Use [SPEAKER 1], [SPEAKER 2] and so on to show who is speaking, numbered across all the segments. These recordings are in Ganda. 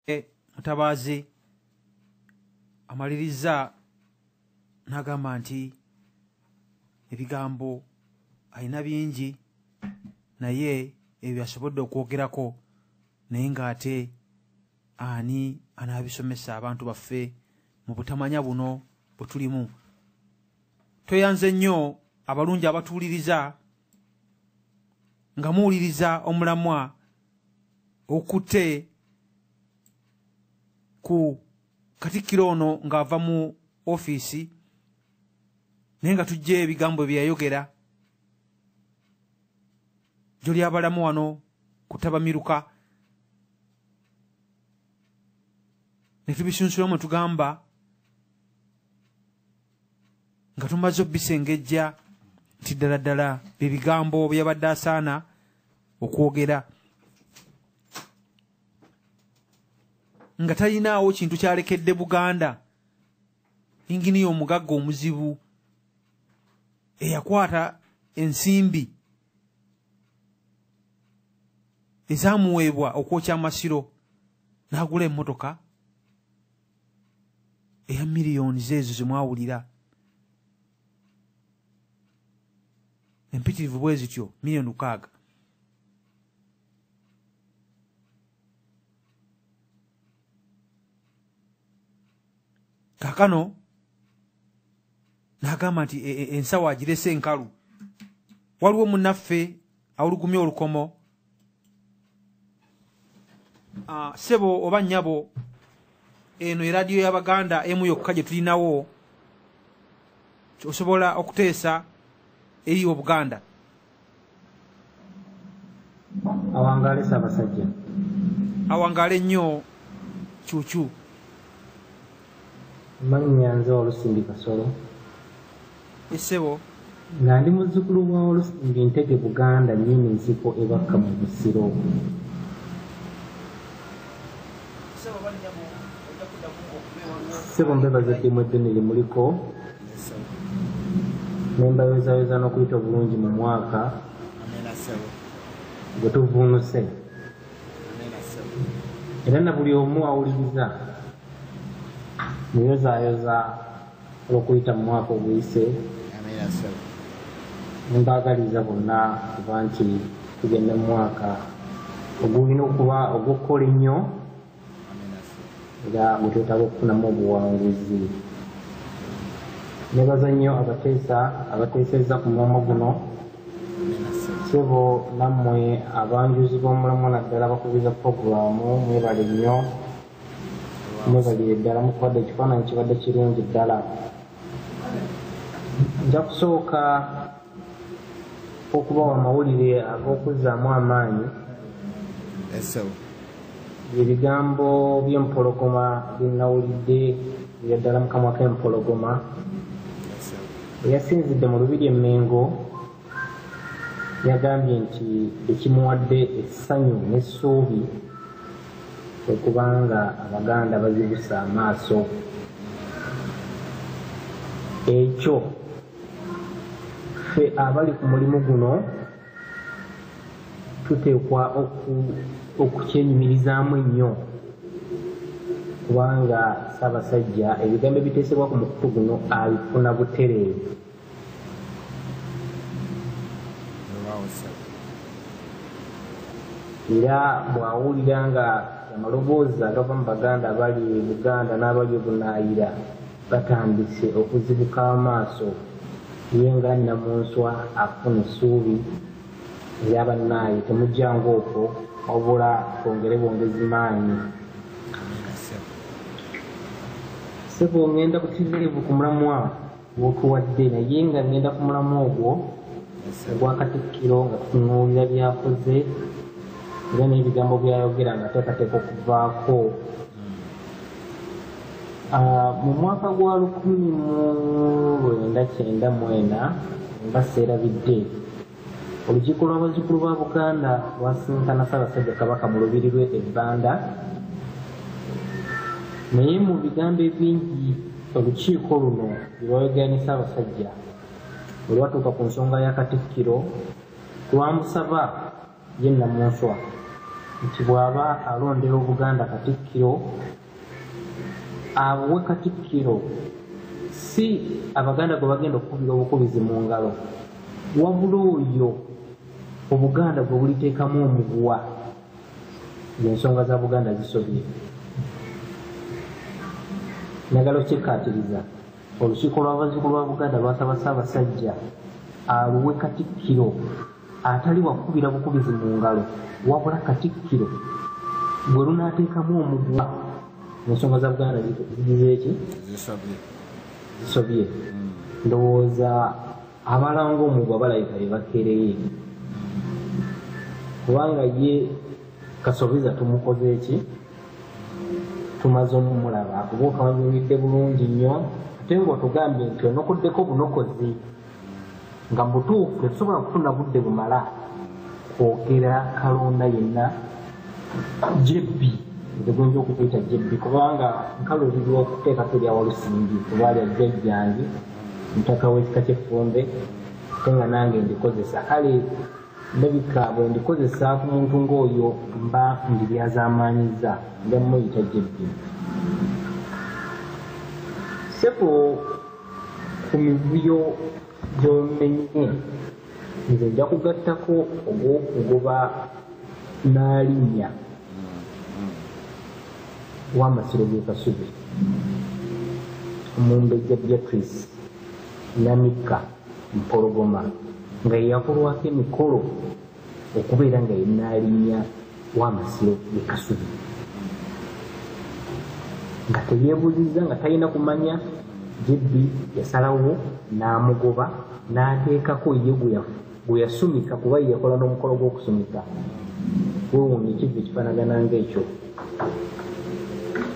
[SPEAKER 1] Mutabazi amaliriza n'agamba nti ebigambo alina bingi naye ebyo asobodde okwogerako naye ng'ate ani anaabisomesa abantu baffe mu butamanya buno bwe tulimu. Tweyanze nnyo abalungi abatuwuliriza nga muwuliriza omulamwa okutte ku Katikkiro ono ng'ava mu ofiisi naye nga tujja ebigambo bye yayogera gy'oli abalamu wano ku Tabamiruka ne tubisunsulamu tugamba nga tumaze obisengejja nti ddala ddala bye bigambo bye yabadde asaana okwogera, nga talinaawo kintu kyalekedde Buganda. Inginiya omugagga omuzibu eyakwata ensimbi ezaamuweebwa okwokya amasiro n'agula emmotoka eya miliyoni zeezo zemwawulira empitirivu bwe zityo miliyoni 6. Kaakano n'agamba nti ensawo agirese enkalu. Waliwo munnaffe awulugumya olukomo, ssebo oba nnyabo, eno eradiyo y'Abaganda emu yokka gye tulinawo osobola okuteesa eri Obuganda.
[SPEAKER 2] Awangaale Ssaabasajja.
[SPEAKER 1] Awangaale nnyo Cuucu.
[SPEAKER 2] Mannya nze Olusimbi Kasolo.
[SPEAKER 1] Essebo.
[SPEAKER 2] Nga ndi muzzukulu wa Olusimbi Ntege Buganda nnyini nsiko ebakka mu Busiro. Ssebo mbebaza ddimu eddene limuliko. Nembayozaayoza n'okuyita obulungi mu mwaka gwe tuvuunuse. Era na buli omu awuliriza muyozaayoza olw'okuyita mu mwaka oguyise. Mbaagaliza bonna kuba nti tugenda mu mwaka ogulina okuba ogw'okkola ennyo era gwe twetaaga okufunamu obuwanguzi. Nebaza nnyo abateesezza ku mulamwa guno. Ssebo nammwe abanjuzi b'omulamwa naddala bakubiza puroguramu mwebale nnyo. Mwebalire ddala mukubadde ekifaananyi kibadde kirungi ddala. Nja kusooka okubawa amawulire ag'okuzzaamu amaanyi. Ebigambo by'empologoma bye nawulidde bya ddala mu kamwa k'empologoma eyasinzidde mu Lubiri Emmengo yagambye nti ekimuwadde essanyu n'essuubi kwe kubanga Abaganda bazibusa amaaso. Ekyo ffe abali ku mulimu guno tuteekwa okukyenyumirizaamu ennyo kubanga Ssaabasajja ebigambo ebiteesebwa ku mukutu guno abifuna butereevu. Era bw'awulira nga amaloboozi agava mu Baganda abali e Buganda n'abali e Bunaayira batandise okuzibuka amaaso, ye nga Nnamunswa afuna essuubi era bannaaye temujjanga okwo wabula twongere bwongezi maanyi. Ssebo ngenda kutiirevu ku mulamwa gw'otuwadde naye nga ngenda ku mulamwa ogwo ogwa Katikkiro nga tutunuulira byakoze era n'ebigambo byayogera nga teekateeka okuvaako. Mu mwaka gwa 1994 nga sseerabidde olukiiko lw'abazzukulu ba Buganda lwasinkana Ssaabasajja Kabaka mu lubiri lwe e Bbanda. Naye mu bigambo ebingi olukiiko luno bye lwayogera ne Ssaabasajja bwe lwatuuka ku nsonga ya Katikkiro lwamusaba ye Nnamunswa nti bw'aba alondera Obuganda Katikkiro abuwe Katikkiro si Abaganda gwe bagenda okukubira obukubizi mu ngalo, wabula oyo Obuganda gwe buliteekamu omuguwa, ensonga za Buganda zisobye. Njagala okyekkaatiriza olukiiko lw'abazzukulu ba Buganda lwasaba Ssaabasajja aluwe Katikkiro atali wakubira bukubizi mu ngalo, wabula Katikkiro bwe lunaateekamu omuguwa, ensonga za Buganda zigize eki? Zisobye. Ndowooza abalanga omuguwa balabika be bakereye, kubanga ye Kasobiza tumukoze eki? Tumaze omumulaba kuba okamanyulidde bulungi nnyo, ate ng'otugambye nti onokoddeko bunokozi nga mutuufu tetusobola kufuna budde bumala kwogera kalonda yenna jebbi ntegwenja okukuyita jebbi, kubanga nkalubirwa okuteekako erya Walusimbi kuba alya jjajjange mutaka w'ekika ky'Effumbe ate nga nange ndikozesa. Kale ndabika bwe ndikozesa ku muntu ng'oyo mba ndibyazaamaanyiza, nja muyita jebbi. Sebo ku mivuyo gy'omenye nze nja kugattako ogw'okugoba Nnaalinnya w'amasiro g'e Kasubi, Omumbejja Beatrice Namika Mpologoma nga yeyakolwako emikolo okubeera nga ye Nnaalinnya w'amasiro g'e Kasubi, nga teyeebuuliza nga talina kumanya. Jebbi yasalawo n'amugoba n'ateekako ye gwe yasumika, kuba ye yakola n'omukolo gw'okusumika. Weewuunye ekivu ekifaanagana ng'ekyo.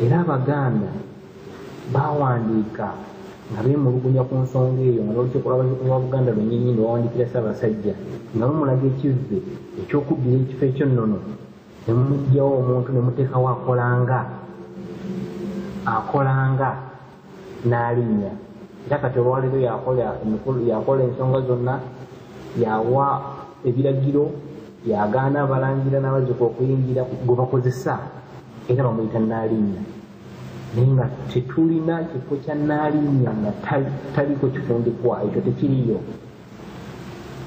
[SPEAKER 2] Era Abaganda baawandiika nga beemulugunya ku nsonga eyo, nga n'olukiiko lw'abazzukulu ba Buganda lwennyini ne bawandiikira Ssaabasajja nga bamulaga ekivve eky'okuddira ekifo eky'ennono ne mumuggyawo omuntu ne muteekawo akolanga Nnaalinnya. Era kati olwaleero yakola ensonga zonna, yawa ebiragiro, yagaana abalangira n'abazzukulu okuyingira gwe bakozesa, era bamuyita Nnaalinnya. Naye nga tetulina kifo kya Nnaalinnya nga taliko kifundikwa, ekyo tekiriyo.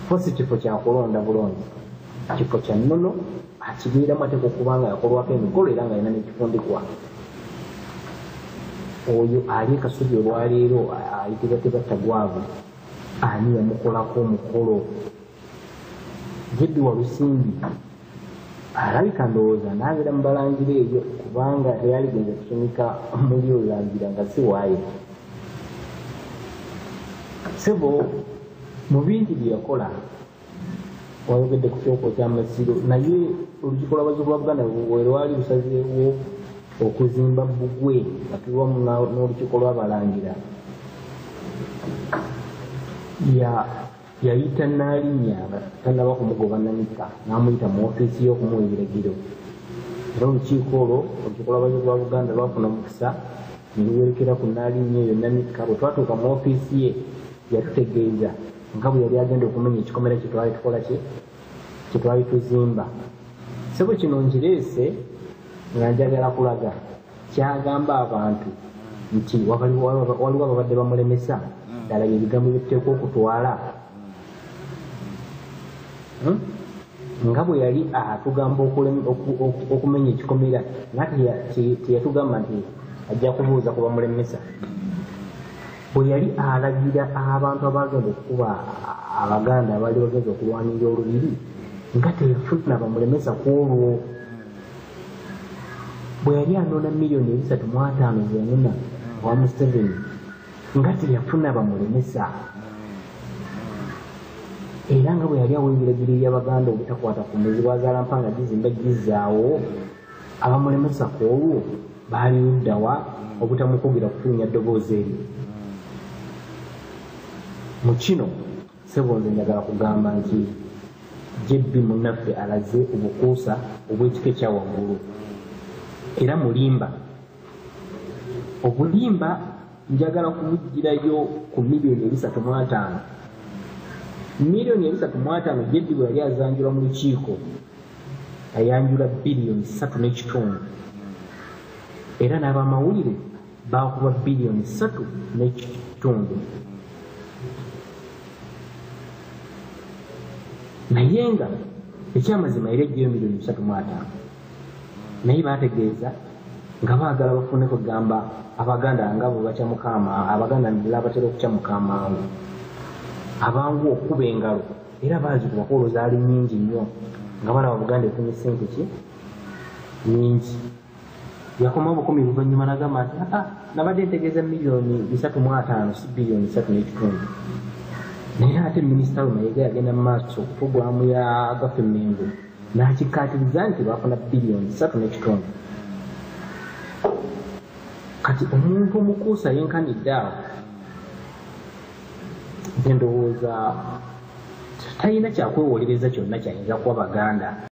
[SPEAKER 2] Fo si kifo kyakulonda bulungi, kifo kya nnono akibeeramu ate kubanga yakolwako emikolo era nga alina n'ekifundikwa. Oyo ali e Kasubi olwaleero ayitibwa Tebattagwavu, ani yamukolako omukolo? Jebbi Walusimbi alabika ndowooza n'abeera mu balangira eyo, kubanga teyaligenza kusumika muli olangira nga si waaye. Sebo mu bingi bye yakola wayogedde ku kyokota amasiro, naye olukiiko lw'abazzukulu ba Buganda bwe lwali lusazeewo okuzimba bbugwe nga tulwamu n'olukiiko lw'abalangira, yayita Nnaalinnya nga tannaba kumugoba Namika, n'amuyita mu ofiisi y'okumuwa ebiragiro. Era olukiiko olwo, olukiiko lw'abazzukulu ba Buganda lwafuna mukisa ne luwerekera ku Nnaalinnya eyo Namika. Bwe twatuuka mu ofiisi ye yatutegeeza nga bwe yali agenda okumenya ekikomera kye twali tukola kye twali tuzimba. Sebo kino nkireese nga njagala kulaga kyagamba abantu nti waliwo ababadde bamulemesa, ddala ebigambo byetuteekwa okutwala nga bwe yali atugamba okumenya ekikomera, nga teyatugamba nti ajja kubuuza ku bamulemesa. Bwe yali alagira abantu abagenda okukuba Abaganda abaali bagenza okulwanirira olubiri, nga teyafuna bamulemesa ku olwo. Bwe yali anoona miliyoni 3.5 zenona wa Museveni, nga teyafuna bamulemesa. Era nga bwe yali awa ebiragiro eby'Abaganda obutakwata ku muzi bw'azaalampanga gizimba gizaawo, abamulemesa ku olwo baali luddawa obutamukugira kufunya ddoboozi eryo. Mu kino Sebo nze njagala kugamba nti Jebbi munnaffe alaze obukuusa obw'ekika ekya waggulu era mulimba. Obulimba njagala kumugirayo ku miliyoni 3.5. Miliyoni 3.5 Jebbi bwe yali azanjula mu lukiiko ayanjula biliyoni 3.5 era n'abamawulire bakuba biliyoni 3.5 naye nga ekyamazima era ejjeyo miliyoni 3.5 naye bategeeza nga baagala bafune kugamba abaganda nga bwe bakyamukama abaganda ndala batera okukyamuka amangu abangu okuba engalo era bazi ku bakolo zaali nyingi nnyo nga balaba buganda efunye sente ki nyingi yakoma obukumi luvannyuma nagamba nti nabadde ntegeeza miliyoni 3.5 si biliyoni 3.5 naye ate minisita Lumayiga yagenda mu maaso ku puroguramu ya gavumenti n'akikkaatiriza nti bafuna biliyoni 3.5 kati omuntu omukuusa yenkanidde awo nze ndowooza talina kyakwewolereza kyonna kyayinza kuwa baganda